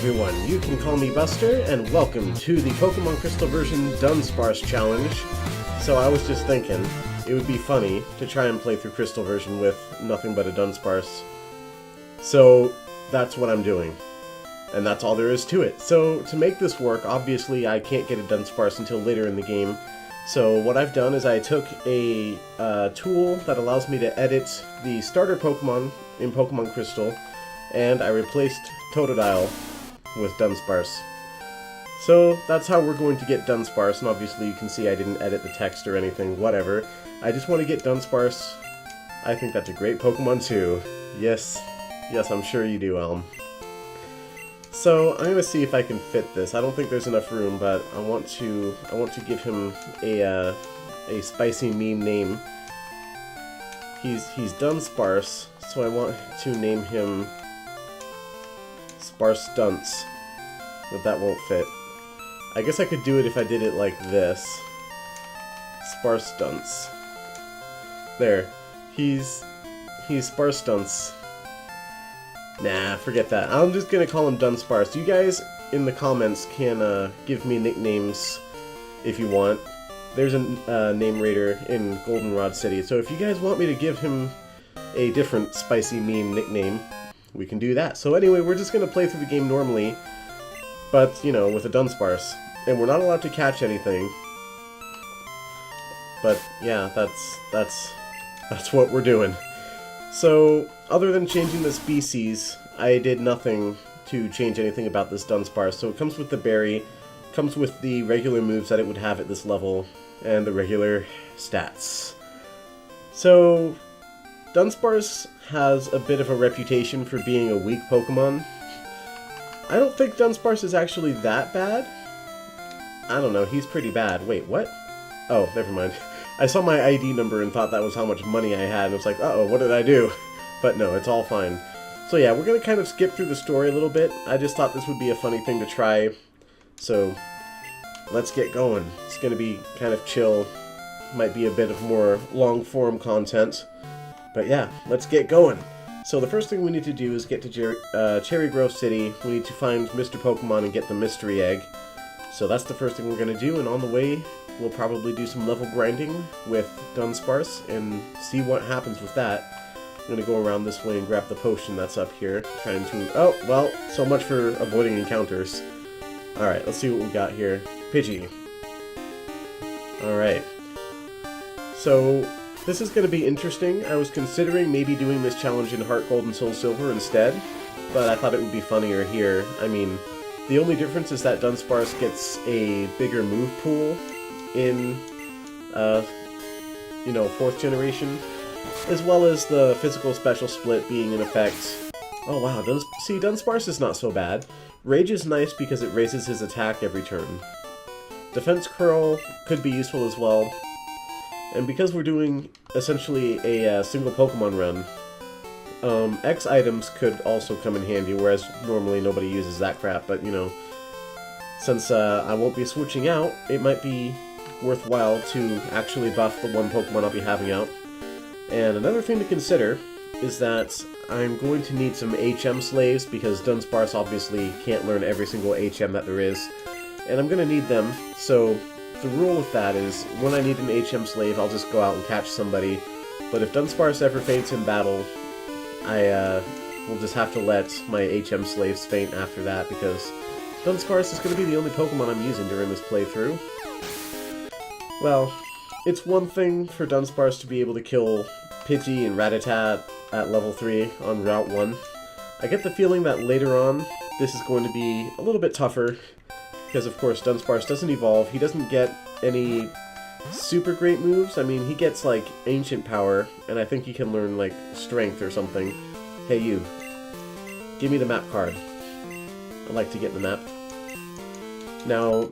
everyone, you can call me Buster, and welcome to the Pokemon Crystal version Dunsparce challenge. So I was just thinking, it would be funny to try and play through Crystal version with nothing but a Dunsparce. So that's what I'm doing. And that's all there is to it. So to make this work, obviously I can't get a Dunsparce until later in the game. So what I've done is I took a tool that allows me to edit the starter Pokemon in Pokemon Crystal, and I replaced Totodile with Dunsparce. So that's how we're going to get Dunsparce, and obviously you can see I didn't edit the text or anything, whatever. I just want to get Dunsparce. I think that's a great Pokemon too. Yes, I'm sure you do, Elm. So I'm gonna see if I can fit this. I don't think there's enough room, but I want to give him a spicy meme name. He's Dunsparce, so I want to name him Sparse Dunce, but that won't fit. I guess I could do it if I did it like this. Sparse Dunce. There. He's Sparse Dunce. Nah, forget that. I'm just gonna call him Dunsparce. You guys in the comments can give me nicknames if you want. There's a name raider in Goldenrod City, so if you guys want me to give him a different spicy meme nickname, we can do that. So anyway, we're just gonna play through the game normally, but, you know, with a Dunsparce. And we're not allowed to catch anything. But yeah, that's what we're doing. So, other than changing the species, I did nothing to change anything about this Dunsparce. So it comes with the berry, comes with the regular moves that it would have at this level, and the regular stats. So, Dunsparce has a bit of a reputation for being a weak Pokemon. I don't think Dunsparce is actually that bad. I don't know, he's pretty bad. Wait, what? Oh, never mind. I saw my ID number and thought that was how much money I had, and I was like, uh-oh, what did I do? But no, it's all fine. So yeah, we're gonna kind of skip through the story a little bit. I just thought this would be a funny thing to try. So, let's get going. It's gonna be kind of chill. Might be a bit of more long-form content. But yeah, let's get going. So the first thing we need to do is get to Cherry Grove City. We need to find Mr. Pokemon and get the mystery egg. So that's the first thing we're going to do, and on the way, we'll probably do some level grinding with Dunsparce and see what happens with that. I'm going to go around this way and grab the potion that's up here, trying to... Oh, well, so much for avoiding encounters. Alright, let's see what we got here. Pidgey. Alright. So, this is going to be interesting. I was considering maybe doing this challenge in Heart Gold and Soul Silver instead, but I thought it would be funnier here. I mean, the only difference is that Dunsparce gets a bigger move pool in, you know, 4th generation, as well as the physical special split being in effect. Oh wow, see, Dunsparce is not so bad. Rage is nice because it raises his attack every turn. Defense Curl could be useful as well. And because we're doing essentially a single Pokemon run, X items could also come in handy, whereas normally nobody uses that crap, but, you know, since I won't be switching out, it might be worthwhile to actually buff the one Pokemon I'll be having out. And another thing to consider is that I'm going to need some HM slaves, because Dunsparce obviously can't learn every single HM that there is, and I'm going to need them, so the rule with that is, when I need an HM slave, I'll just go out and catch somebody, but if Dunsparce ever faints in battle, I will just have to let my HM slaves faint after that, because Dunsparce is going to be the only Pokemon I'm using during this playthrough. Well, it's one thing for Dunsparce to be able to kill Pidgey and Rattata at level 3 on Route 1. I get the feeling that later on, this is going to be a little bit tougher, because of course Dunsparce doesn't evolve, he doesn't get any super great moves. I mean, he gets like Ancient Power, and I think he can learn like Strength or something. Hey you, give me the map card. I'd like to get the map. Now,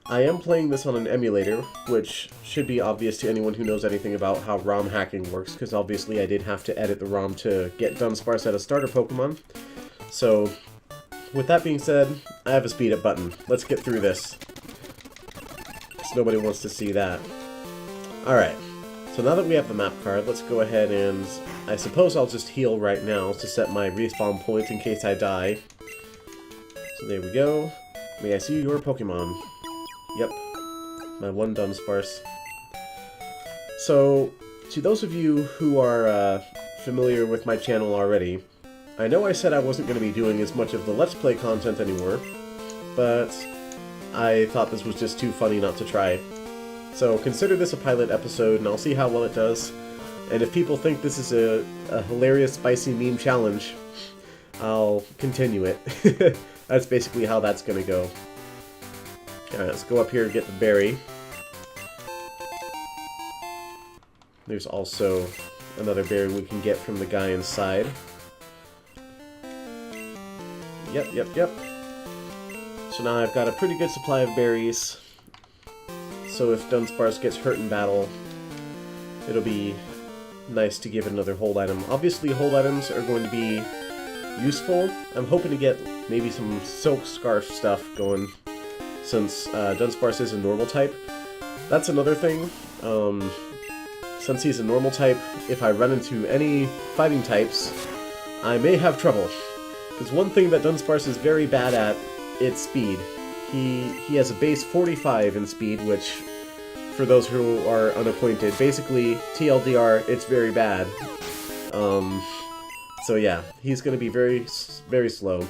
I am playing this on an emulator, which should be obvious to anyone who knows anything about how ROM hacking works, because obviously I did have to edit the ROM to get Dunsparce at a starter Pokemon. So, with that being said, I have a speed up button. Let's get through this, because nobody wants to see that. Alright, so now that we have the map card, let's go ahead and... I suppose I'll just heal right now to set my respawn point in case I die. So There we go. May I see your Pokemon? Yep. My one Dunsparce. So, to those of you who are familiar with my channel already, I know I said I wasn't going to be doing as much of the Let's Play content anymore, but I thought this was just too funny not to try. So consider this a pilot episode, and I'll see how well it does. And if people think this is a hilarious spicy meme challenge, I'll continue it. That's basically how that's going to go. Alright, let's go up here and get the berry. There's also another berry we can get from the guy inside. Yep. So now I've got a pretty good supply of berries. So if Dunsparce gets hurt in battle, it'll be nice to give it another hold item. Obviously, hold items are going to be useful. I'm hoping to get maybe some Silk Scarf stuff going, since Dunsparce is a normal type. That's another thing. Since he's a normal type, if I run into any fighting types, I may have trouble. Because one thing that Dunsparce is very bad at, it's speed. He has a base 45 in speed, which, for those who are unacquainted, basically, TLDR, it's very bad. So yeah, he's going to be very, very slow.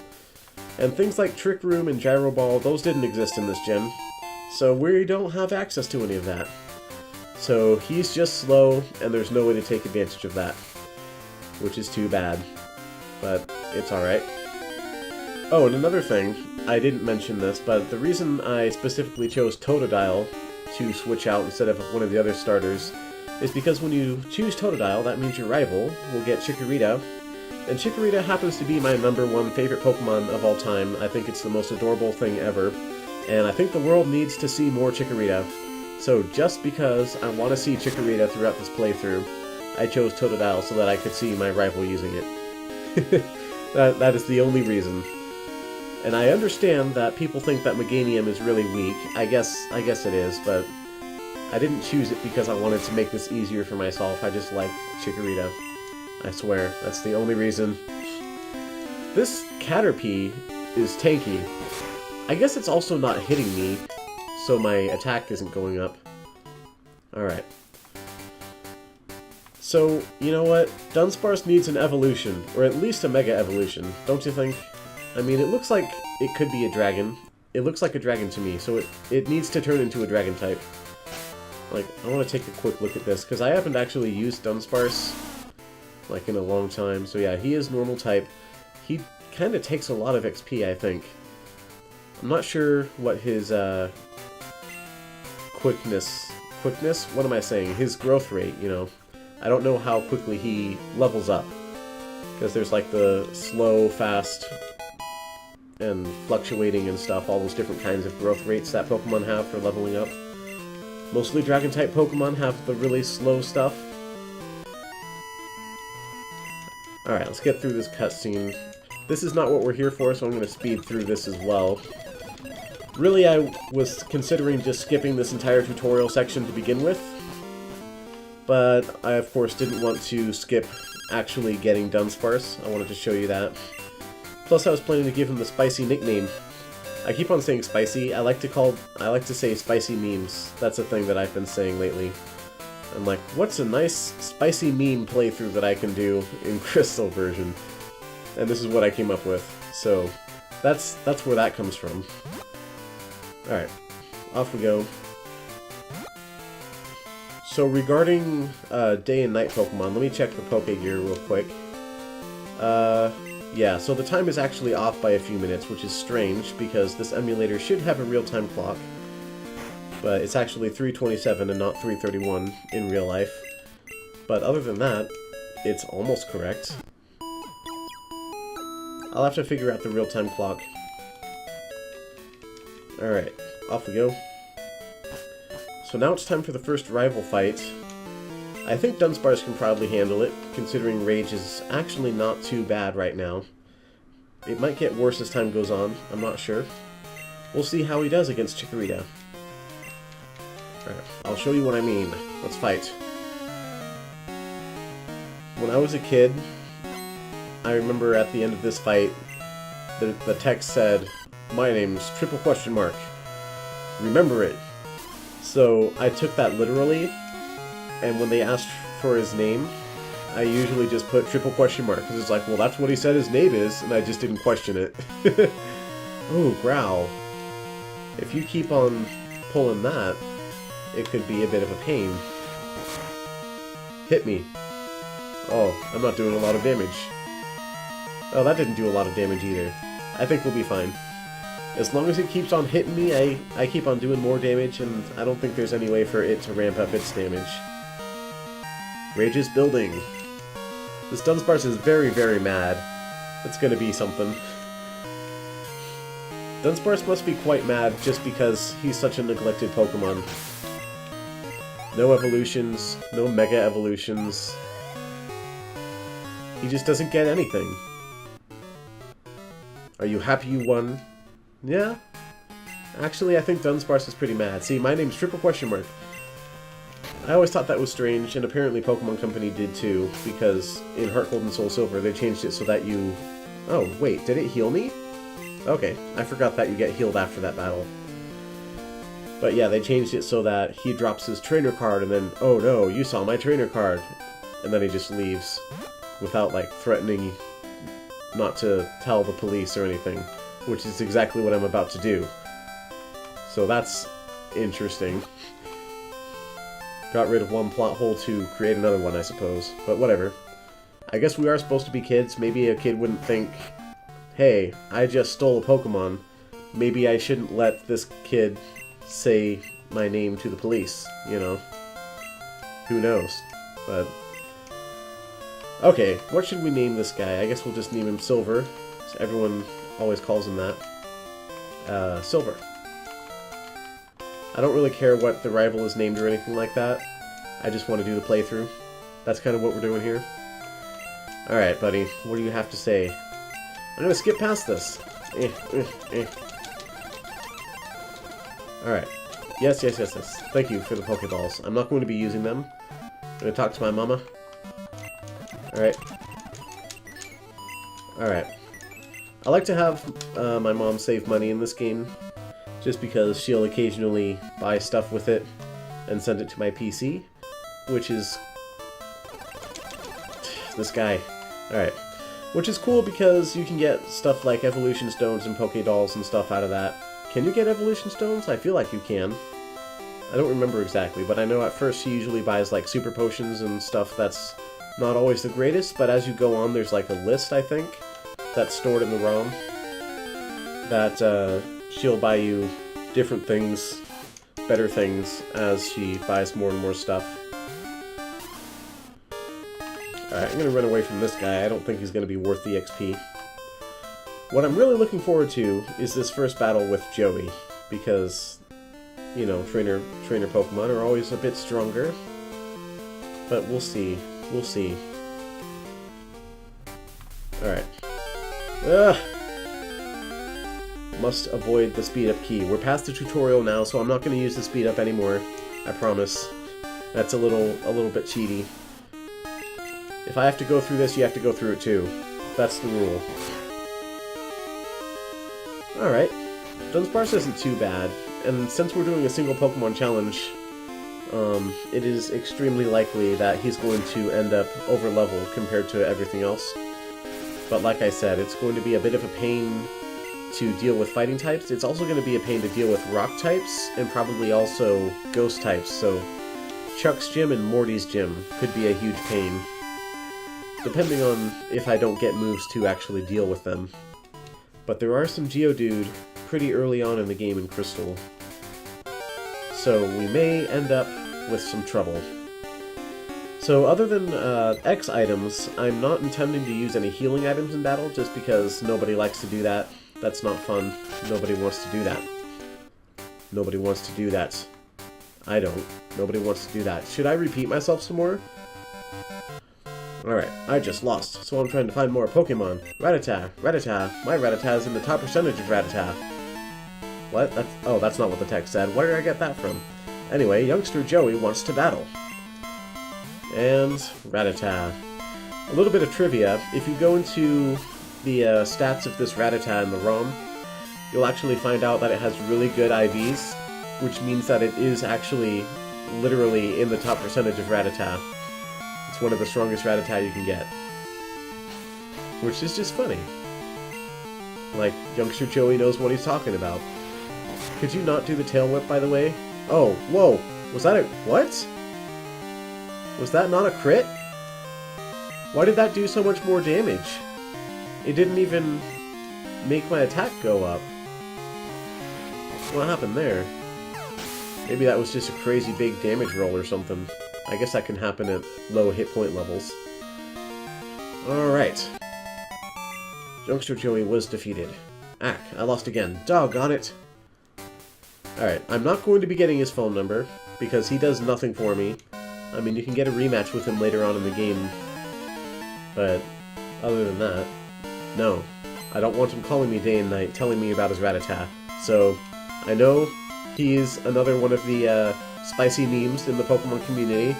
And things like Trick Room and Gyro Ball, those didn't exist in this gen, so we don't have access to any of that. So he's just slow, and there's no way to take advantage of that, which is too bad. But it's alright. Oh, and another thing, I didn't mention this, but the reason I specifically chose Totodile to switch out instead of one of the other starters is because when you choose Totodile, that means your rival will get Chikorita, and Chikorita happens to be my #1 favorite Pokemon of all time. I think it's the most adorable thing ever, and I think the world needs to see more Chikorita. So just because I want to see Chikorita throughout this playthrough, I chose Totodile so that I could see my rival using it. that is the only reason. And I understand that people think that Meganium is really weak. I guess it is, but I didn't choose it because I wanted to make this easier for myself. I just like Chikorita. I swear, that's the only reason. This Caterpie is tanky. I guess it's also not hitting me, so my attack isn't going up. Alright. So, you know what? Dunsparce needs an evolution, or at least a Mega Evolution, don't you think? I mean, it looks like it could be a dragon. It looks like a dragon to me, so it needs to turn into a dragon type. Like, I want to take a quick look at this, because I haven't actually used Dunsparce, like, in a long time. So yeah, he is normal type. He kind of takes a lot of XP, I think. I'm not sure what his, quickness? What am I saying? His growth rate, you know. I don't know how quickly he levels up. Because there's, like, the slow, fast, and fluctuating and stuff, all those different kinds of growth rates that Pokemon have for leveling up. Mostly Dragon-type Pokemon have the really slow stuff. Alright, let's get through this cutscene. This is not what we're here for, so I'm going to speed through this as well. Really, I was considering just skipping this entire tutorial section to begin with, but I, of course, didn't want to skip actually getting Dunsparce. I wanted to show you that. Plus, I was planning to give him the spicy nickname. I keep on saying spicy. I like to say spicy memes. That's a thing that I've been saying lately. I'm like, what's a nice spicy meme playthrough that I can do in Crystal version? And this is what I came up with. So that's where that comes from. Alright, off we go. So regarding day and night Pokemon, let me check the Pokegear real quick. Yeah, so the time is actually off by a few minutes, which is strange, because this emulator should have a real-time clock. But it's actually 3:27 and not 3:31 in real life. But other than that, it's almost correct. I'll have to figure out the real-time clock. Alright, off we go. So now it's time for the first rival fight. I think Dunsparce can probably handle it, considering Rage is actually not too bad right now. It might get worse as time goes on, I'm not sure. We'll see how he does against Chikorita. Alright, I'll show you what I mean. Let's fight. When I was a kid, I remember at the end of this fight, the text said, My name's triple question mark. Remember it. So I took that literally, and when they asked for his name, I usually just put triple question mark, because it's like, well, that's what he said his name is, and I just didn't question it. Oh, growl. If you keep on pulling that, it could be a bit of a pain. Hit me. Oh, I'm not doing a lot of damage. Oh, that didn't do a lot of damage either. I think we'll be fine. As long as it keeps on hitting me, I keep on doing more damage, and I don't think there's any way for it to ramp up its damage. Rage is building. This Dunsparce is very, very mad. It's gonna be something. Dunsparce must be quite mad just because he's such a neglected Pokemon. No evolutions, no Mega Evolutions. He just doesn't get anything. Are you happy you won? Yeah. Actually, I think Dunsparce is pretty mad. See, my name's triple question mark. I always thought that was strange, and apparently Pokemon Company did too, because in Heart Gold and Soul Silver they changed it so that you... Oh, wait, did it heal me? Okay, I forgot that you get healed after that battle. But yeah, they changed it so that he drops his trainer card and then, oh no, you saw my trainer card! And then he just leaves, without, like, threatening not to tell the police or anything, which is exactly what I'm about to do. So that's interesting. Got rid of one plot hole to create another one, I suppose. But whatever. I guess we are supposed to be kids. Maybe a kid wouldn't think, hey, I just stole a Pokemon. Maybe I shouldn't let this kid say my name to the police, you know? Who knows? But... okay, what should we name this guy? I guess we'll just name him Silver. So everyone always calls him that. Silver. I don't really care what the rival is named or anything like that. I just want to do the playthrough. That's kind of what we're doing here. Alright, buddy. What do you have to say? I'm gonna skip past this. Alright. Yes. Thank you for the Pokeballs. I'm not going to be using them. I'm gonna talk to my mama. Alright. Alright. I like to have my mom save money in this game, just because she'll occasionally buy stuff with it and send it to my PC, which is... this guy. Alright. Which is cool because you can get stuff like Evolution Stones and Pokédolls and stuff out of that. Can you get Evolution Stones? I feel like you can. I don't remember exactly, but I know at first she usually buys like Super Potions and stuff that's not always the greatest, but as you go on there's like a list, I think, that's stored in the ROM that she'll buy you different things, better things, as she buys more and more stuff. Alright, I'm gonna run away from this guy. I don't think he's gonna be worth the XP. What I'm really looking forward to is this first battle with Joey, because, you know, trainer Pokemon are always a bit stronger. But we'll see. We'll see. Alright. Ugh! Must avoid the speed up key. We're past the tutorial now, so I'm not going to use the speed up anymore. I promise. That's a little bit cheaty. If I have to go through this, you have to go through it too. That's the rule. Alright. Dunsparce isn't too bad, and since we're doing a single Pokemon challenge, it is extremely likely that he's going to end up over-leveled compared to everything else. But like I said, it's going to be a bit of a pain to deal with fighting types. It's also going to be a pain to deal with rock types, and probably also ghost types, so Chuck's gym and Morty's gym could be a huge pain, depending on if I don't get moves to actually deal with them. But there are some Geodude pretty early on in the game in Crystal, so we may end up with some trouble. So other than X items, I'm not intending to use any healing items in battle, just because nobody likes to do that. That's not fun. Nobody wants to do that. Nobody wants to do that. I don't. Nobody wants to do that. Should I repeat myself some more? Alright, I just lost, so I'm trying to find more Pokemon. Rattata, Rattata. My Rattata is in the top percentage of Rattata. What? That's not what the text said. Where did I get that from? Anyway, youngster Joey wants to battle. And Rattata. A little bit of trivia. If you go into the stats of this Rattata in the ROM, you'll actually find out that it has really good IVs, which means that it is actually literally in the top percentage of Rattata. It's one of the strongest Rattata you can get. Which is just funny. Like, youngster Joey knows what he's talking about. Could you not do the tail whip, by the way? Oh, whoa! Was that a... what? Was that not a crit? Why did that do so much more damage? It didn't even make my attack go up. What happened there? Maybe that was just a crazy big damage roll or something. I guess that can happen at low hit point levels. Alright. Youngster Joey was defeated. Ack, I lost again. Doggone it! Alright, I'm not going to be getting his phone number, because he does nothing for me. I mean, you can get a rematch with him later on in the game, but other than that, no. I don't want him calling me day and night, telling me about his Rattata. So, I know he is another one of the spicy memes in the Pokemon community,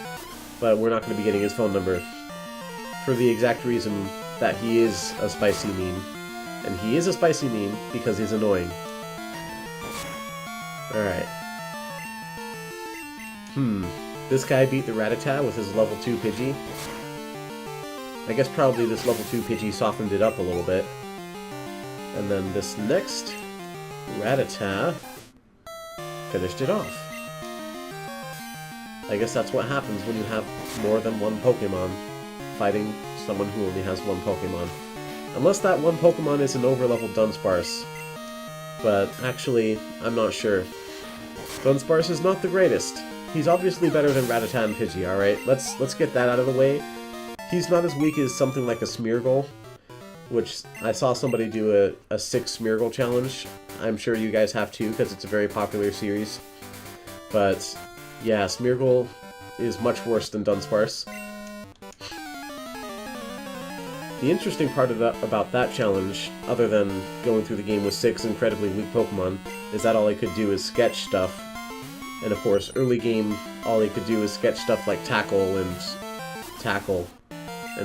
but we're not going to be getting his phone number. For the exact reason that he is a spicy meme. And he is a spicy meme because he's annoying. Alright. This guy beat the Rattata with his level 2 Pidgey. I guess probably this level 2 Pidgey softened it up a little bit. And then this next Rattata finished it off. I guess that's what happens when you have more than one Pokemon fighting someone who only has one Pokemon. Unless that one Pokemon is an overleveled Dunsparce. But actually, I'm not sure. Dunsparce is not the greatest. He's obviously better than Rattata and Pidgey, alright? Let's get that out of the way. He's not as weak as something like a Smeargle, which I saw somebody do a 6 Smeargle challenge. I'm sure you guys have too, because it's a very popular series. But, yeah, Smeargle is much worse than Dunsparce. The interesting part about that challenge, other than going through the game with 6 incredibly weak Pokemon, is that all he could do is sketch stuff. And of course, early game, all he could do is sketch stuff like Tackle, and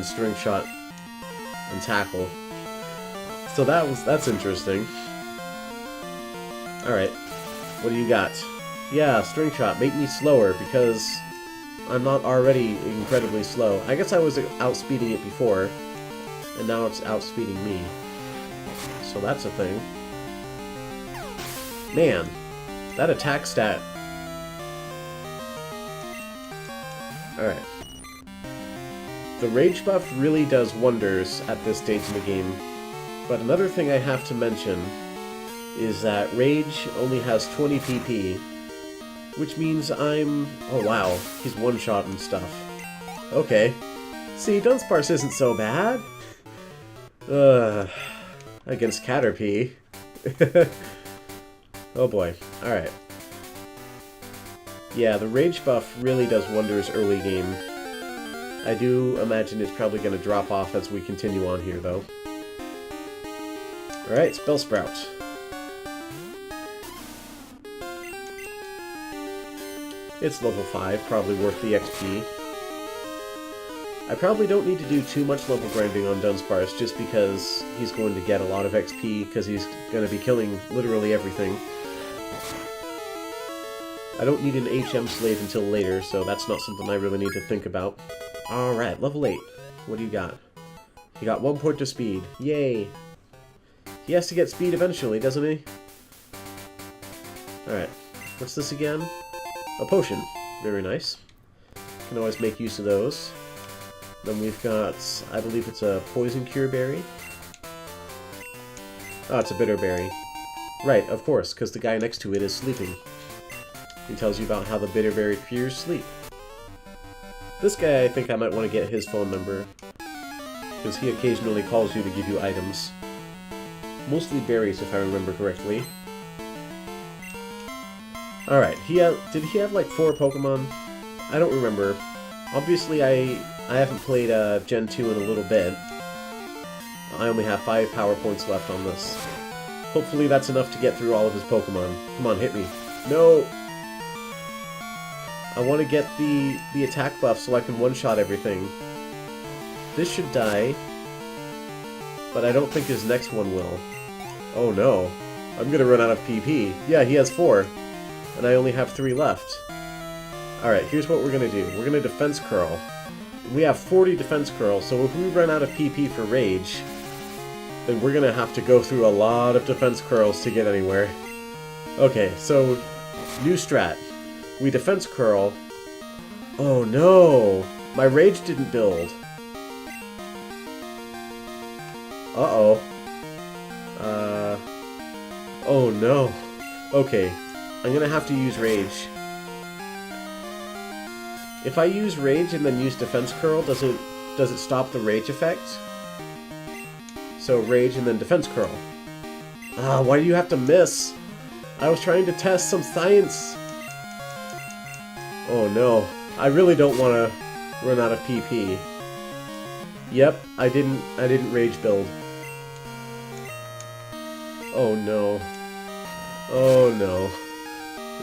String Shot, and Tackle. So that's interesting. Alright, what do you got? Yeah, String Shot, make me slower, because I'm not already incredibly slow. I guess I was outspeeding it before, and now it's outspeeding me. So that's a thing. Man, that attack stat. Alright. The Rage buff really does wonders at this stage in the game, but another thing I have to mention is that Rage only has 20 PP, which means I'm... oh wow, he's one-shot and stuff. Okay. See, Dunsparce isn't so bad. Against Caterpie. Oh boy. Alright. Yeah, the Rage buff really does wonders early game. I do imagine it's probably going to drop off as we continue on here, though. Alright, Spellsprout. It's level 5, probably worth the XP. I probably don't need to do too much level grinding on Dunsparce, just because he's going to get a lot of XP, because he's going to be killing literally everything. I don't need an HM slave until later, so that's not something I really need to think about. Alright, level 8. What do you got? He got 1 point to speed. Yay! He has to get speed eventually, doesn't he? Alright, what's this again? A potion. Very nice. Can always make use of those. Then we've got, I believe it's a poison cure berry. Oh, it's a bitter berry. Right, of course, because the guy next to it is sleeping. He tells you about how the bitter berry cures sleep. This guy, I think I might want to get his phone number, because he occasionally calls you to give you items. Mostly berries, if I remember correctly. Alright, did he have like 4 Pokemon? I don't remember. Obviously, I haven't played Gen 2 in a little bit. I only have 5 power points left on this. Hopefully that's enough to get through all of his Pokemon. Come on, hit me. No! I want to get the attack buff so I can one-shot everything. This should die, but I don't think his next one will. Oh no. I'm gonna run out of PP. Yeah, he has 4. And I only have 3 left. Alright, here's what we're gonna do. We're gonna defense curl. We have 40 defense curl, so if we run out of PP for Rage, then we're gonna have to go through a lot of defense curls to get anywhere. Okay, so new strat. We defense curl. Oh no! My Rage didn't build. Uh-oh. Oh no. Okay, I'm gonna have to use Rage. If I use Rage and then use Defense Curl, does it stop the Rage effect? So Rage and then Defense Curl. Ah, why do you have to miss? I was trying to test some science. Oh no, I really don't want to run out of PP. Yep, I didn't Rage build. Oh no. Oh no.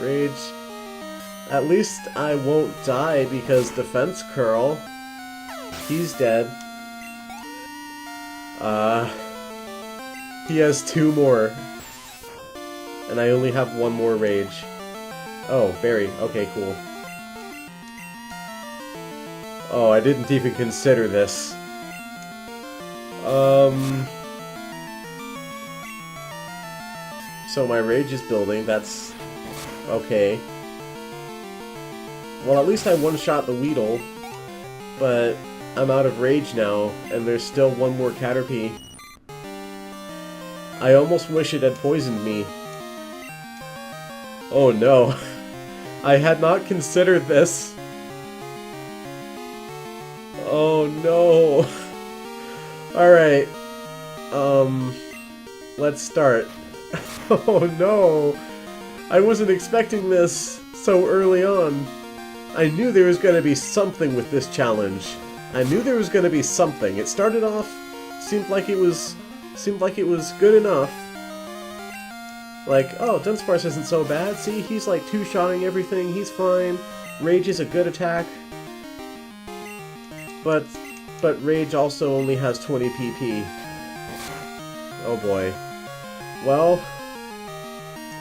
Rage. At least I won't die because Defense Curl. He's dead. He has 2 more. And I only have 1 more Rage. Oh, Berry. Okay, cool. Oh, I didn't even consider this. So my Rage is building, that's okay. Well, at least I one-shot the Weedle, but I'm out of Rage now, and there's still 1 more Caterpie. I almost wish it had poisoned me. Oh no. I had not considered this. Oh no. Alright. Let's start. Oh no! I wasn't expecting this so early on. I knew there was going to be something with this challenge. I knew there was going to be something. It started off, seemed like it was good enough. Like, oh, Dunsparce isn't so bad. See, he's like 2-shotting everything. He's fine. Rage is a good attack. But Rage also only has 20 PP. Oh boy. Well,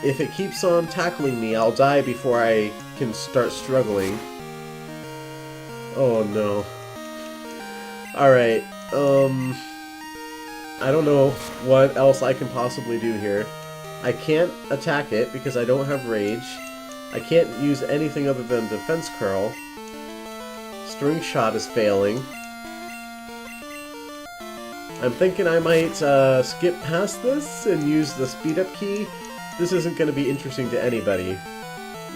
if it keeps on tackling me, I'll die before I can start struggling. Oh no. Alright, I don't know what else I can possibly do here. I can't attack it because I don't have Rage. I can't use anything other than Defense Curl. String Shot is failing. I'm thinking I might skip past this and use the speed up key. This isn't going to be interesting to anybody,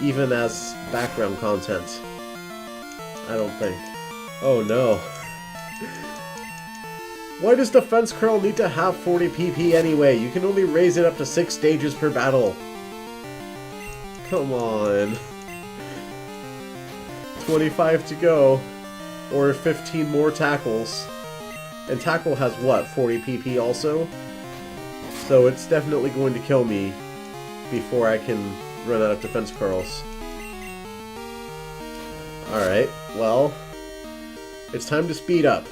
even as background content. I don't think. Oh no. Why does Defense Curl need to have 40 PP anyway? You can only raise it up to 6 stages per battle. Come on. 25 to go. Or 15 more tackles. And Tackle has what, 40 PP also? So it's definitely going to kill me before I can run out of Defense Curls. Alright, well, it's time to speed up.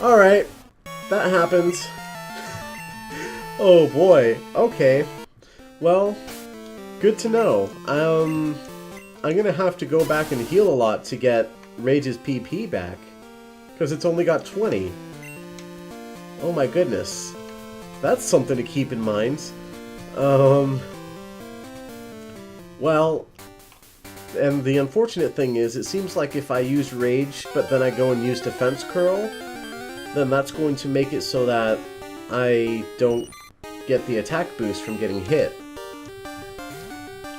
Alright, that happens. Oh boy, okay. Well, good to know. I'm gonna have to go back and heal a lot to get Rage's PP back, because it's only got 20. Oh my goodness. That's something to keep in mind. Well, and the unfortunate thing is, it seems like if I use Rage, but then I go and use Defense Curl, then that's going to make it so that I don't get the attack boost from getting hit.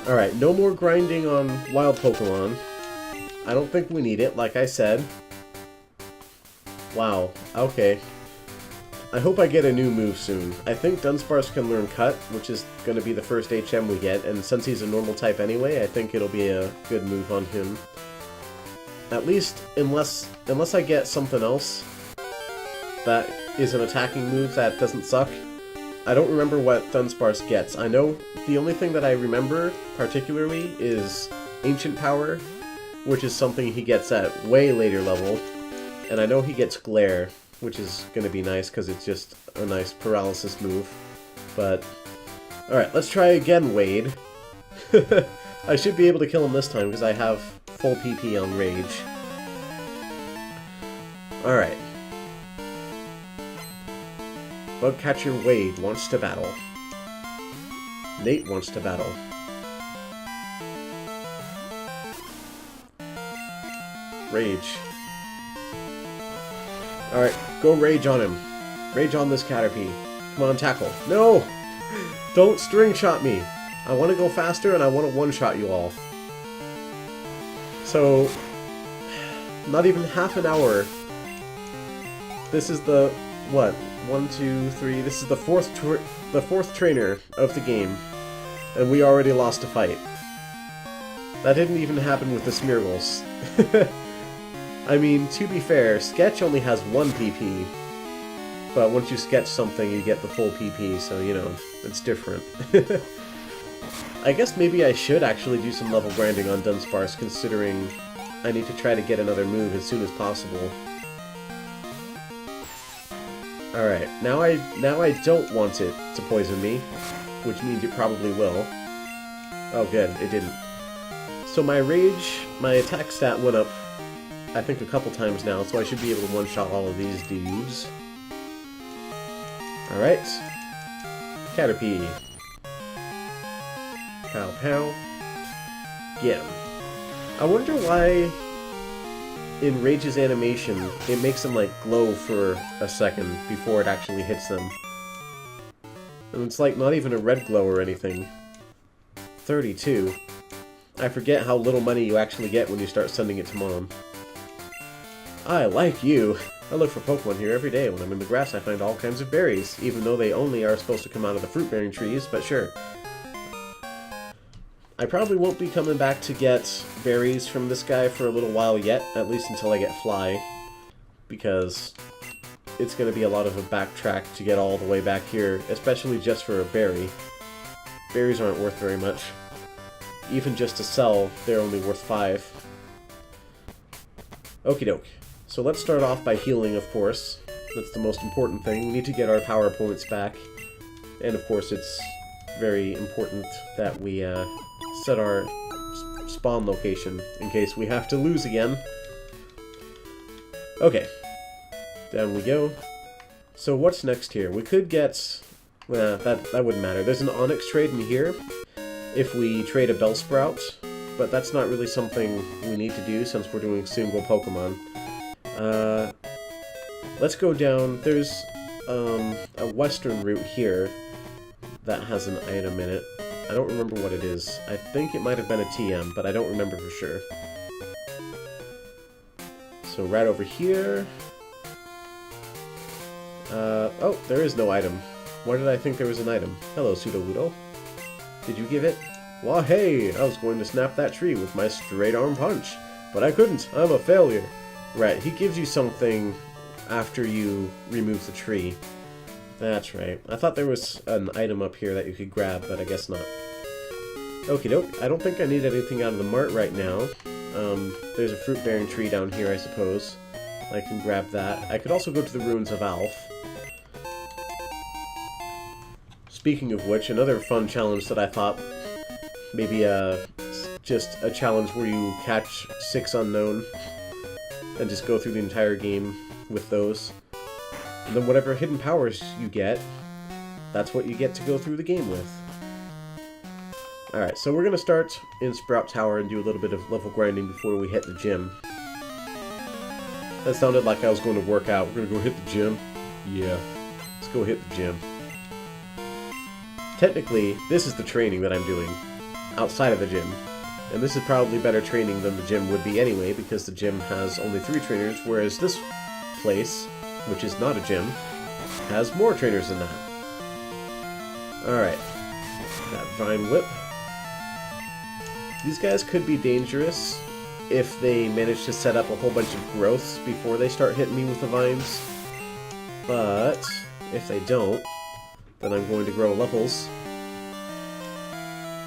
Alright, no more grinding on wild Pokemon. I don't think we need it, like I said. Wow, okay. I hope I get a new move soon. I think Dunsparce can learn Cut, which is going to be the first HM we get, and since he's a normal type anyway, I think it'll be a good move on him. At least, unless I get something else that is an attacking move that doesn't suck. I don't remember what Dunsparce gets. I know the only thing that I remember particularly is Ancient Power, which is something he gets at way later level, and I know he gets Glare. which is going to be nice because it's just a nice paralysis move. But, alright, let's try again, Wade. I should be able to kill him this time because I have full PP on Rage. Alright. Bugcatcher Wade wants to battle. Nate wants to battle. Rage. Alright, go Rage on him. Rage on this Caterpie. Come on, tackle. No! Don't string shot me! I want to go faster and I want to one-shot you all. So, not even half an hour. This is the, what? 1, 2, 3. This is the fourth trainer of the game. And we already lost a fight. That didn't even happen with the Smeargles. I mean, to be fair, Sketch only has 1 PP. But once you sketch something, you get the full PP, so, you know, it's different. I guess maybe I should actually do some level grinding on Dunsparce, considering I need to try to get another move as soon as possible. Alright, now I don't want it to poison me, which means it probably will. Oh good, it didn't. So my Rage, my attack stat went up, I think a couple times now, so I should be able to one-shot all of these dudes. Alright. Caterpie. Pow pow. Get him. I wonder why in Rage's animation it makes them like glow for a second before it actually hits them. And it's like not even a red glow or anything. 32. I forget how little money you actually get when you start sending it to Mom. I like you. I look for Pokemon here every day. When I'm in the grass I find all kinds of berries, even though they only are supposed to come out of the fruit-bearing trees, but sure. I probably won't be coming back to get berries from this guy for a little while yet, at least until I get Fly, because it's going to be a lot of a backtrack to get all the way back here, especially just for a berry. Berries aren't worth very much. Even just to sell, they're only worth 5. Okie doke. So let's start off by healing, of course. That's the most important thing. We need to get our power points back. And of course it's very important that we set our spawn location in case we have to lose again. Okay. Down we go. So what's next here? We could get... that wouldn't matter. There's an Onyx trade in here if we trade a Bellsprout, but that's not really something we need to do since we're doing single Pokemon. Let's go down. There's a western route here that has an item in it. I don't remember what it is. I think it might have been a TM, but I don't remember for sure. So right over here... oh, there is no item. Why did I think there was an item? Hello, Sudowoodo. Did you give it? Well, hey! I was going to snap that tree with my straight-arm punch, but I couldn't. I'm a failure. Right, he gives you something after you remove the tree. That's right. I thought there was an item up here that you could grab, but I guess not. Okie doke. I don't think I need anything out of the mart right now. There's a fruit-bearing tree down here, I suppose. I can grab that. I could also go to the Ruins of Alph. Speaking of which, another fun challenge that I thought maybe just a challenge where you catch 6 unknown and just go through the entire game with those. And then whatever hidden powers you get, that's what you get to go through the game with. Alright, so we're going to start in Sprout Tower and do a little bit of level grinding before we hit the gym. That sounded like I was going to work out. We're going to go hit the gym? Yeah. Let's go hit the gym. Technically, this is the training that I'm doing, outside of the gym. And this is probably better training than the gym would be anyway, because the gym has only 3 trainers, whereas this place, which is not a gym, has more trainers than that. Alright. That Vine Whip. These guys could be dangerous if they manage to set up a whole bunch of growths before they start hitting me with the vines. But if they don't, then I'm going to grow levels.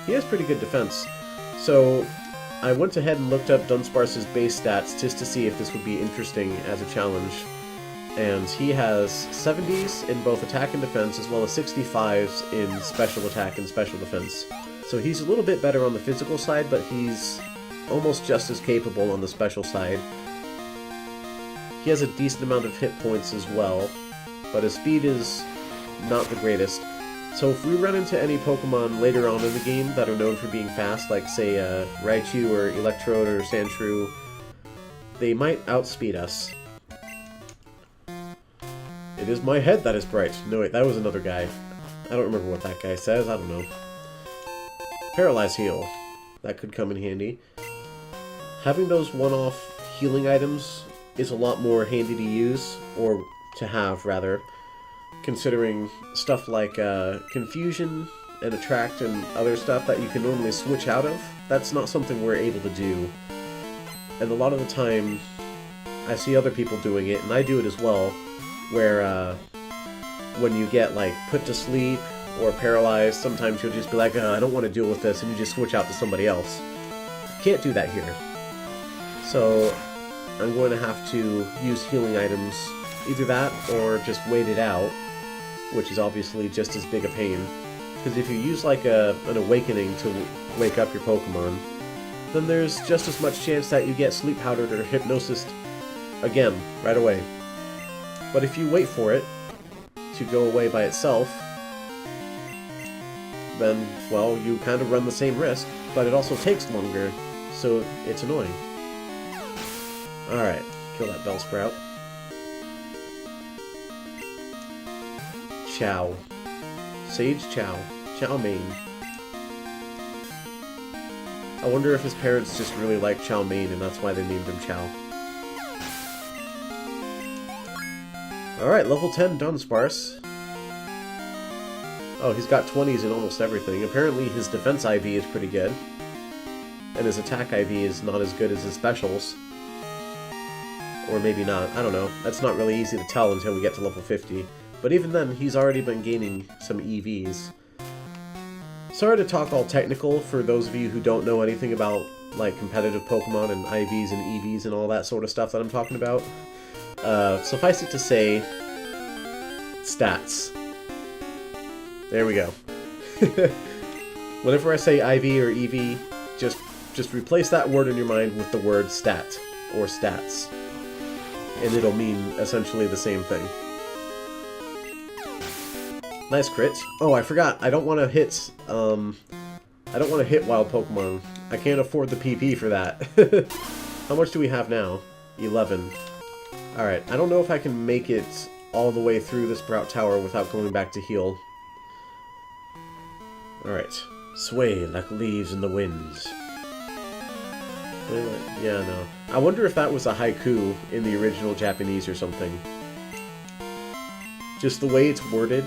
He has pretty good defense. So I went ahead and looked up Dunsparce's base stats just to see if this would be interesting as a challenge. and he has 70s in both attack and defense, as well as 65s in special attack and special defense. So he's a little bit better on the physical side, but he's almost just as capable on the special side. He has a decent amount of hit points as well, but his speed is not the greatest. So if we run into any Pokemon later on in the game that are known for being fast, like say Raichu or Electrode or Sandshrew, they might outspeed us. It is my head that is bright. No wait, that was another guy. I don't remember what that guy says, I don't know. Paralyze Heal. That could come in handy. Having those one-off healing items is a lot more handy to use, or to have, rather, considering stuff like Confusion and Attract and other stuff that you can normally switch out of. That's not something we're able to do. And a lot of the time, I see other people doing it, and I do it as well, where when you get, like, put to sleep or paralyzed, sometimes you'll just be like, I don't want to deal with this, and you just switch out to somebody else. Can't do that here. So I'm going to have to use healing items, either that or just wait it out, which is obviously just as big a pain. Because if you use like an awakening to wake up your Pokemon, then there's just as much chance that you get sleep powdered or hypnosis again, right away. But if you wait for it to go away by itself, then, well, you kind of run the same risk, but it also takes longer, so it's annoying. Alright, kill that Bellsprout. Chow. Sage Chow. Chow Mein. I wonder if his parents just really like Chow Mein and that's why they named him Chow. Alright, level 10 Dunsparce. Oh, he's got 20s in almost everything. Apparently his defense IV is pretty good. And his attack IV is not as good as his specials. Or maybe not, I don't know. That's not really easy to tell until we get to level 50. But even then, he's already been gaining some EVs. Sorry to talk all technical for those of you who don't know anything about, like, competitive Pokemon and IVs and EVs and all that sort of stuff that I'm talking about. Suffice it to say, stats. There we go. Whenever I say IV or EV, just replace that word in your mind with the word stat, or stats. And it'll mean essentially the same thing. Nice crit. Oh, I forgot. I don't want to hit, I don't want to hit wild Pokemon. I can't afford the PP for that. How much do we have now? 11. Alright, I don't know if I can make it all the way through this Sprout Tower without going back to heal. Alright. Sway like leaves in the winds. Yeah, no. I wonder if that was a haiku in the original Japanese or something. Just the way it's worded,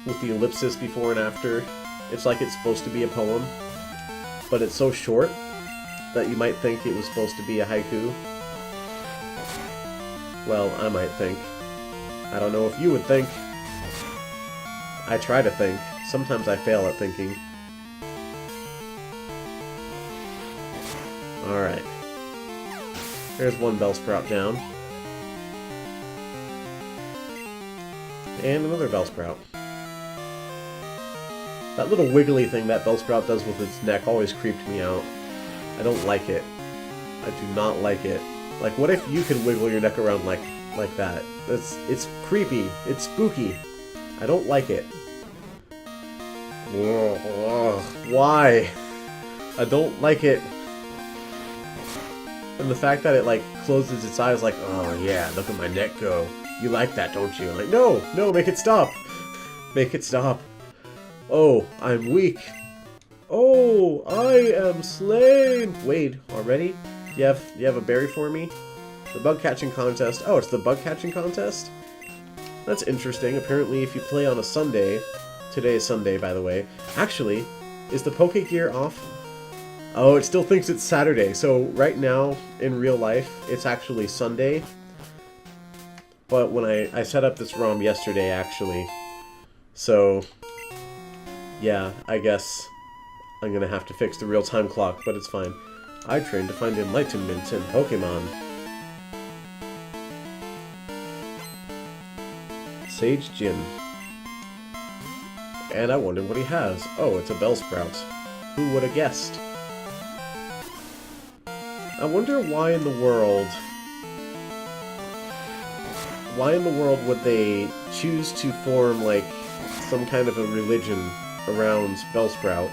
with the ellipsis before and after, it's like it's supposed to be a poem, but it's so short that you might think it was supposed to be a haiku. Well, I might think. I don't know if you would think. I try to think. Sometimes I fail at thinking. Alright. There's one Bellsprout down. And another Bellsprout. That little wiggly thing that Bellsprout does with its neck always creeped me out. I don't like it. I do not like it. Like, what if you could wiggle your neck around like that? It's creepy. It's spooky. I don't like it. Ugh, why? I don't like it. And the fact that it, like, closes its eyes like, oh yeah, look at my neck go. You like that, don't you? I'm like, no, make it stop. Make it stop. Oh, I'm weak. Oh, I am slain. Wade, already? Do you have a berry for me? The bug catching contest. Oh, it's the bug catching contest? That's interesting. Apparently, if you play on a Sunday, today is Sunday, by the way. Actually, is the Pokegear off? Oh, it still thinks it's Saturday. So right now, in real life, it's actually Sunday. But when I set up this ROM yesterday, actually. So, yeah, I guess I'm gonna have to fix the real-time clock, but it's fine. I trained to find enlightenment in Pokemon. Sage Jin. And I wonder what he has. Oh, it's a Bellsprout. Who would have guessed? I wonder why in the world... Why in the world would they choose to form, like, some kind of a religion around Bellsprout,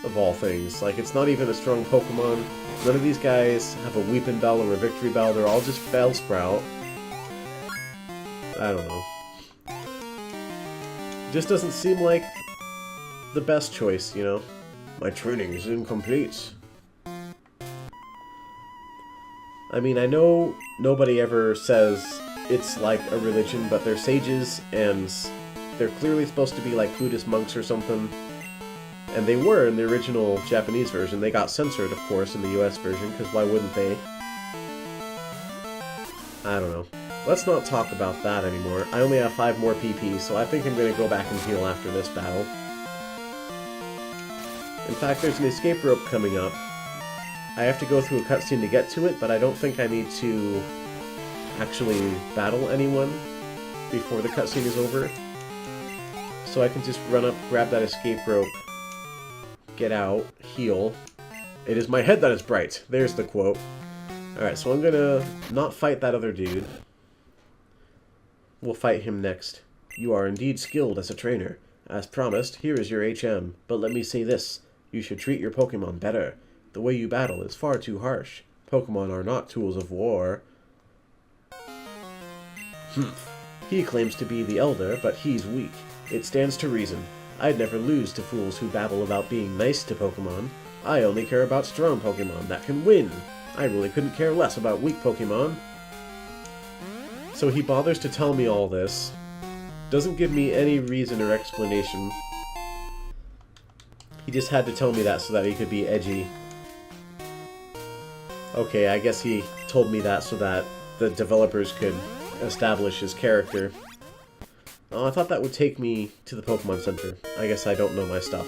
of all things? Like, it's not even a strong Pokemon. None of these guys have a Weepin' Bell or a Victory Bell. They're all just Bellsprout. I don't know. Just doesn't seem like the best choice, you know? My training is incomplete. I mean, I know nobody ever says it's like a religion, but they're sages, and they're clearly supposed to be like Buddhist monks or something. And they were in the original Japanese version. They got censored, of course, in the US version, because why wouldn't they? I don't know. Let's not talk about that anymore. I only have 5 more PP, so I think I'm going to go back and heal after this battle. In fact, there's an escape rope coming up. I have to go through a cutscene to get to it, but I don't think I need to actually battle anyone before the cutscene is over. So I can just run up, grab that escape rope, get out, heal. It is my head that is bright. There's the quote. Alright, so I'm gonna not fight that other dude. We'll fight him next. You are indeed skilled as a trainer. As promised, here is your HM. But let me say this. You should treat your Pokemon better. The way you battle is far too harsh. Pokemon are not tools of war. He claims to be the elder, but he's weak. It stands to reason. I'd never lose to fools who babble about being nice to Pokemon. I only care about strong Pokemon that can win. I really couldn't care less about weak Pokemon. So he bothers to tell me all this. Doesn't give me any reason or explanation. He just had to tell me that so that he could be edgy. Okay, I guess he told me that so that the developers could establish his character. Oh, I thought that would take me to the Pokemon Center. I guess I don't know my stuff.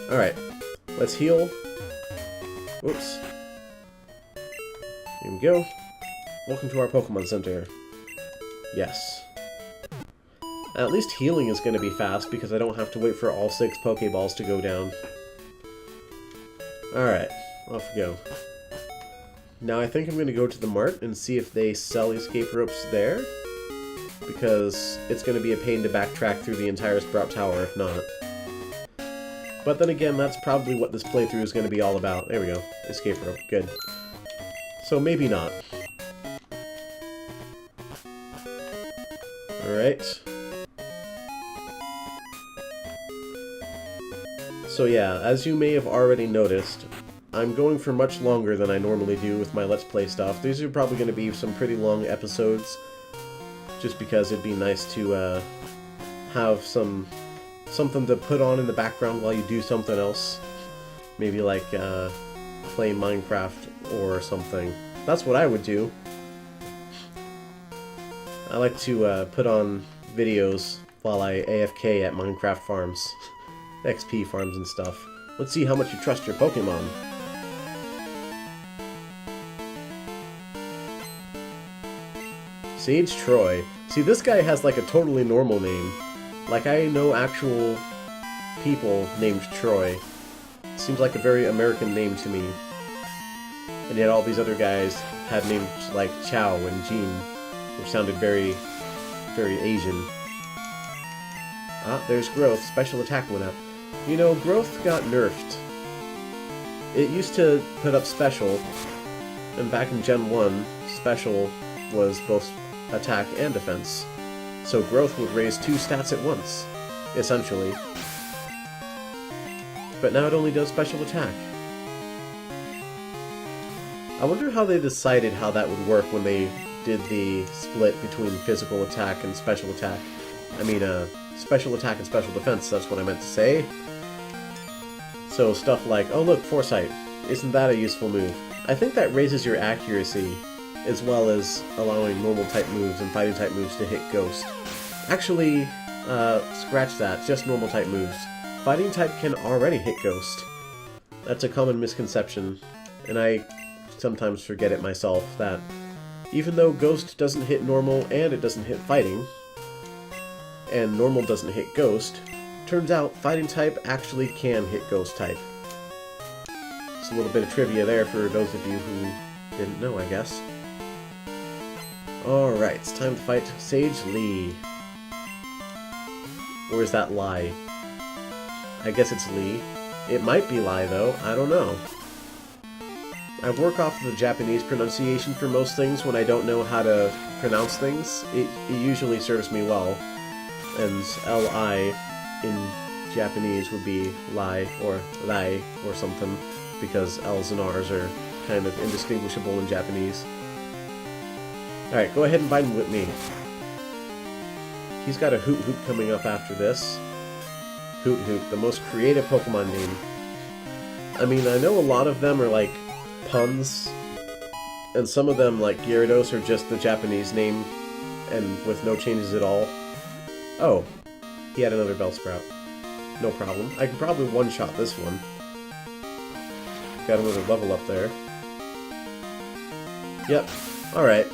Alright, let's heal. Whoops. Here we go. Welcome to our Pokemon Center. Yes. At least healing is going to be fast because I don't have to wait for all 6 Pokeballs to go down. Alright, off we go. Now I think I'm going to go to the mart and see if they sell escape ropes there. Because it's going to be a pain to backtrack through the entire Sprout Tower if not. But then again, that's probably what this playthrough is going to be all about. There we go. Escape rope. Good. So maybe not. Alright. So yeah, as you may have already noticed, I'm going for much longer than I normally do with my Let's Play stuff. These are probably going to be some pretty long episodes, just because it'd be nice to have something to put on in the background while you do something else. Maybe like play Minecraft or something. That's what I would do. I like to put on videos while I AFK at Minecraft farms. XP farms and stuff. Let's see how much you trust your Pokemon. Sage Troy. See, this guy has like a totally normal name. Like, I know actual people named Troy. Seems like a very American name to me. And yet all these other guys had names like Chow and Jean, which sounded very, very Asian. Ah, there's Growth. Special attack went up. You know, Growth got nerfed. It used to put up Special, and back in Gen 1, Special was both attack and defense. So Growth would raise 2 stats at once, essentially. But now it only does special attack. I wonder how they decided how that would work when they did the split between physical attack and special attack. I mean, special attack and special defense, that's what I meant to say. So stuff like, oh look, Foresight. Isn't that a useful move? I think that raises your accuracy, as well as allowing normal type moves and fighting type moves to hit Ghost. Actually, scratch that, just normal type moves. Fighting type can already hit Ghost. That's a common misconception, and I sometimes forget it myself, that Even though Ghost doesn't hit normal and it doesn't hit fighting, and normal doesn't hit Ghost, turns out fighting type actually can hit Ghost type. It's a little bit of trivia there for those of you who didn't know, I guess. Alright, it's time to fight Sage Lee. Or is that Lai? I guess it's Lee. It might be Lai, though. I don't know. I work off of the Japanese pronunciation for most things when I don't know how to pronounce things. It usually serves me well. And L-I in Japanese would be Lai or Lai or something, because L's and R's are kind of indistinguishable in Japanese. Alright, go ahead and bind him with me. He's got a Hoot Hoot coming up after this. Hoot Hoot, the most creative Pokemon name. I mean, I know a lot of them are like puns, and some of them, like Gyarados, are just the Japanese name and with no changes at all. Oh, he had another Bellsprout. No problem. I can probably one-shot this one. Got another level up there. Yep. Alright.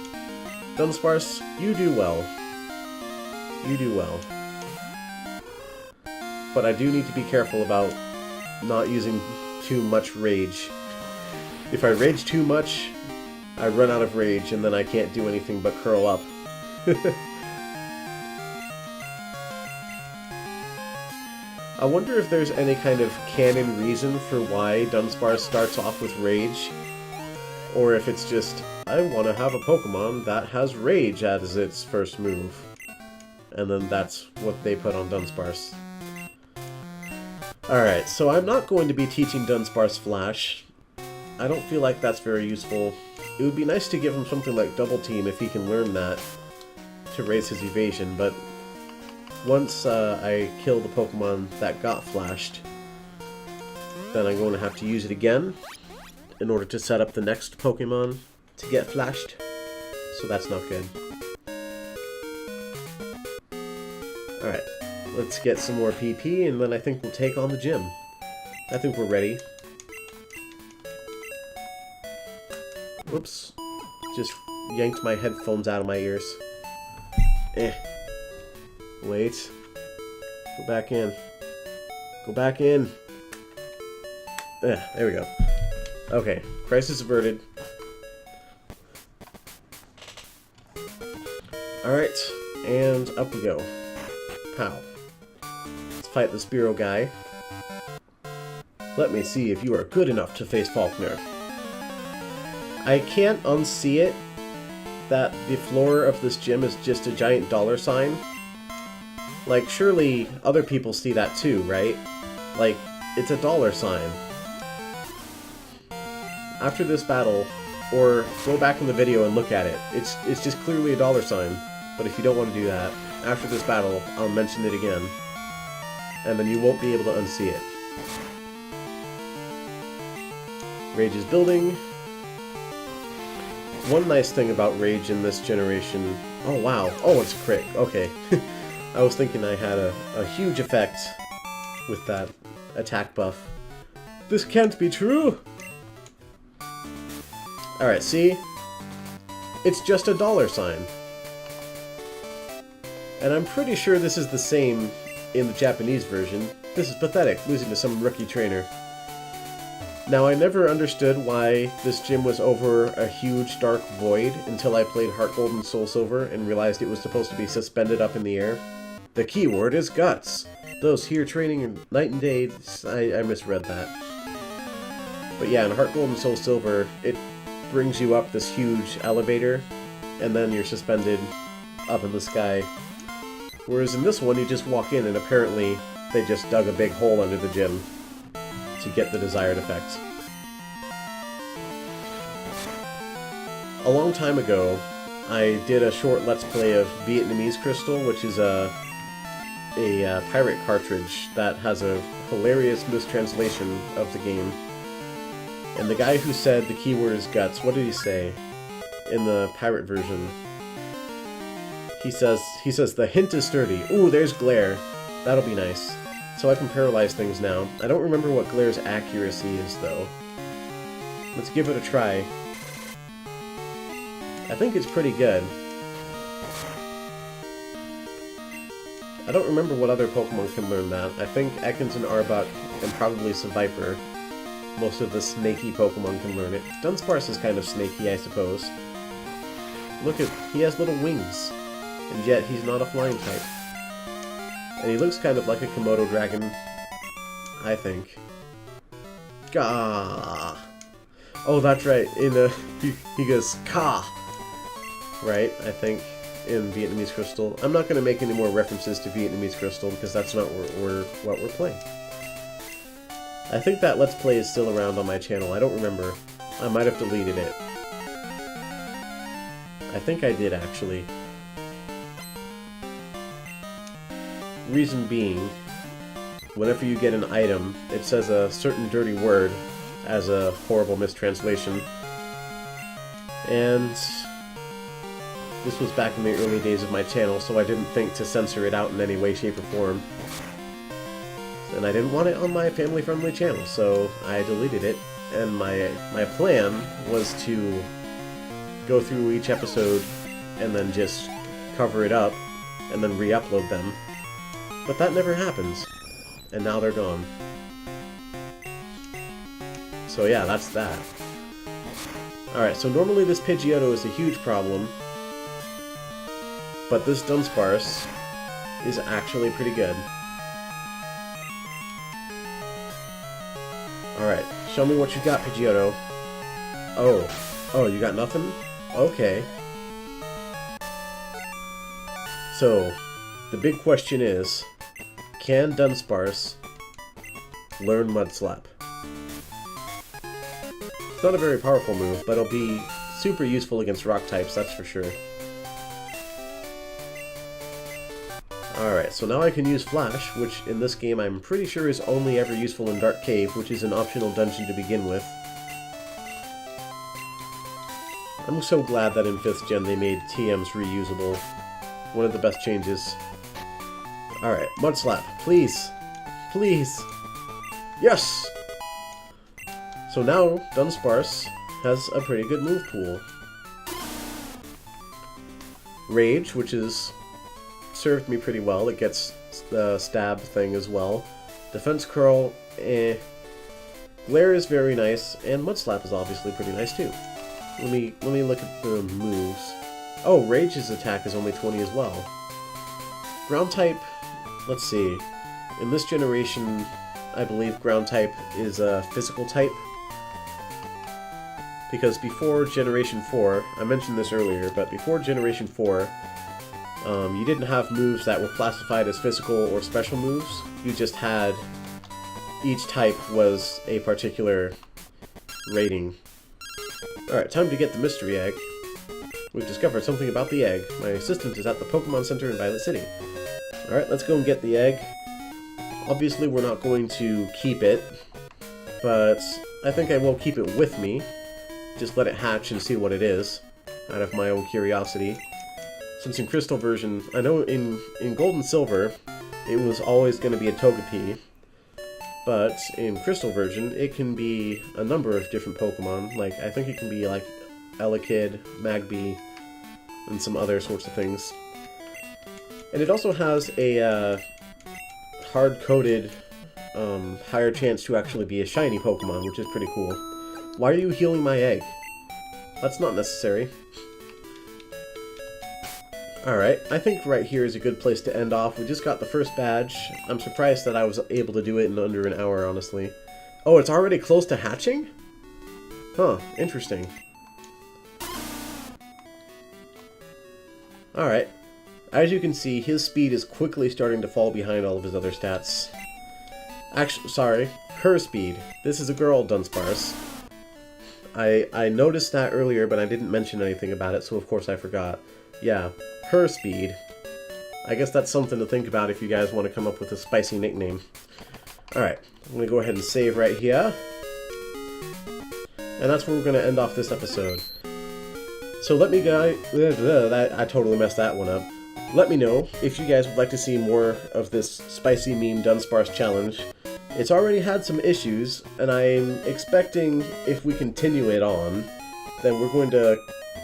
Dunsparce, you do well. You do well. But I do need to be careful about not using too much rage. If I rage too much, I run out of rage and then I can't do anything but curl up. I wonder if there's any kind of canon reason for why Dunsparce starts off with rage. Or if it's just, I want to have a Pokemon that has rage as its first move. And then that's what they put on Dunsparce. Alright, so I'm not going to be teaching Dunsparce Flash. I don't feel like that's very useful. It would be nice to give him something like Double Team if he can learn that to raise his evasion, but once I kill the Pokemon that got flashed, then I'm going to have to use it again in order to set up the next Pokemon to get flashed, so that's not good. Alright, let's get some more PP, and then I think we'll take on the gym. I think we're ready. Whoops. Just yanked my headphones out of my ears. Wait. Go back in. Go back in. There we go. Okay, crisis averted. Alright, and up we go. Pow. Let's fight the Spearow guy. Let me see if you are good enough to face Faulkner. I can't unsee it that the floor of this gym is just a giant $sign. Like, surely other people see that too, right? Like, it's a $sign. After this battle, or go back in the video and look at it, it's just clearly a $sign. But if you don't want to do that, after this battle, I'll mention it again. And then you won't be able to unsee it. Rage is building. One nice thing about Rage in this generation... Oh, wow. Oh, it's a crit. Okay. I was thinking I had a huge effect with that attack buff. This can't be true! Alright, see? It's just a $sign. And I'm pretty sure this is the same in the Japanese version. This is pathetic, losing to some rookie trainer. Now, I never understood why this gym was over a huge dark void until I played Heart Gold and Soul Silver and realized it was supposed to be suspended up in the air. The keyword is guts. Those here training night and day, I misread that. But yeah, in Heart Gold and Soul Silver, it brings you up this huge elevator, and then you're suspended up in the sky. Whereas in this one, you just walk in and apparently they just dug a big hole under the gym to get the desired effect. A long time ago, I did a short Let's Play of Vietnamese Crystal, which is a pirate cartridge that has a hilarious mistranslation of the game. And the guy who said the keyword is guts, what did he say in the pirate version? He says the hint is sturdy. Ooh, there's glare. That'll be nice. So I can paralyze things now. I don't remember what glare's accuracy is, though. Let's give it a try. I think it's pretty good. I don't remember what other Pokemon can learn that. I think Ekans and Arbok and probably Seviper. Most of the snaky Pokemon can learn it. Dunsparce is kind of snaky, I suppose. Look at, he has little wings. And yet he's not a flying type. And he looks kind of like a Komodo dragon, I think. Gah! Oh, that's right. He goes ka, right? I think in Vietnamese Crystal. I'm not going to make any more references to Vietnamese Crystal because that's not what we're playing. I think that Let's Play is still around on my channel. I don't remember. I might have deleted it. I think I did, actually. Reason being, whenever you get an item, it says a certain dirty word as a horrible mistranslation. And this was back in the early days of my channel, so I didn't think to censor it out in any way, shape, or form. And I didn't want it on my family-friendly channel, so I deleted it. And my plan was to go through each episode and then just cover it up and then re-upload them. But that never happens. And now they're gone. So yeah, that's that. Alright, so normally this Pidgeotto is a huge problem, but this Dunsparce is actually pretty good. Alright, show me what you got, Pidgeotto. Oh, you got nothing? Okay. So, the big question is, can Dunsparce learn Mud Slap? It's not a very powerful move, but it'll be super useful against rock types, that's for sure. Alright, so now I can use Flash, which in this game I'm pretty sure is only ever useful in Dark Cave, which is an optional dungeon to begin with. I'm so glad that in 5th Gen they made TMs reusable. One of the best changes. Alright, Mud Slap, please! Please! Yes! So now, Dunsparce has a pretty good move pool. Rage, which is served me pretty well. It gets the stab thing as well. Defense Curl, eh. Glare is very nice, and Mud Slap is obviously pretty nice too. Let me look at the moves. Oh, Rage's attack is only 20 as well. Ground type, let's see. In this generation, I believe Ground type is a physical type. Because before Generation 4, I mentioned this earlier, but before Generation 4, you didn't have moves that were classified as physical or special moves. You just had... each type was a particular rating. Alright, time to get the mystery egg. We've discovered something about the egg. My assistant is at the Pokemon Center in Violet City. Alright, let's go and get the egg. Obviously we're not going to keep it, but I think I will keep it with me. Just let it hatch and see what it is, out of my own curiosity. Since in Crystal version, I know in Gold and Silver, it was always going to be a Togepi, but in Crystal version, it can be a number of different Pokemon. Like, I think it can be like Elekid, Magby, and some other sorts of things. And it also has a hard-coded, higher chance to actually be a shiny Pokemon, which is pretty cool. Why are you healing my egg? That's not necessary. Alright, I think right here is a good place to end off. We just got the first badge. I'm surprised that I was able to do it in under an hour, honestly. Oh, it's already close to hatching? Huh, interesting. Alright. As you can see, his speed is quickly starting to fall behind all of his other stats. Actually, sorry, her speed. This is a girl, Dunsparce. I noticed that earlier, but I didn't mention anything about it, so of course I forgot. Yeah, her speed. I guess that's something to think about if you guys want to come up with a spicy nickname. Alright, I'm going to go ahead and save right here. And that's where we're going to end off this episode. So let me go... I totally messed that one up. Let me know if you guys would like to see more of this spicy meme Dunsparce challenge. It's already had some issues, and I'm expecting, if we continue it on, then we're going to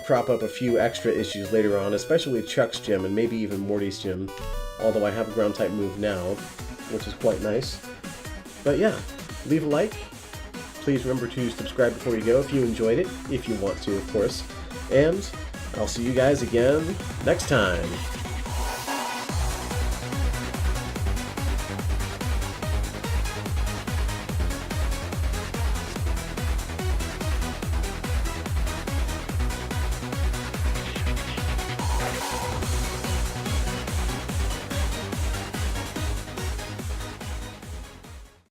crop up a few extra issues later on, especially Chuck's gym and maybe even Morty's gym. Although I have a ground type move now, which is quite nice. But yeah, leave a like. Please remember to subscribe before you go if you enjoyed it, if you want to, of course. And I'll see you guys again next time.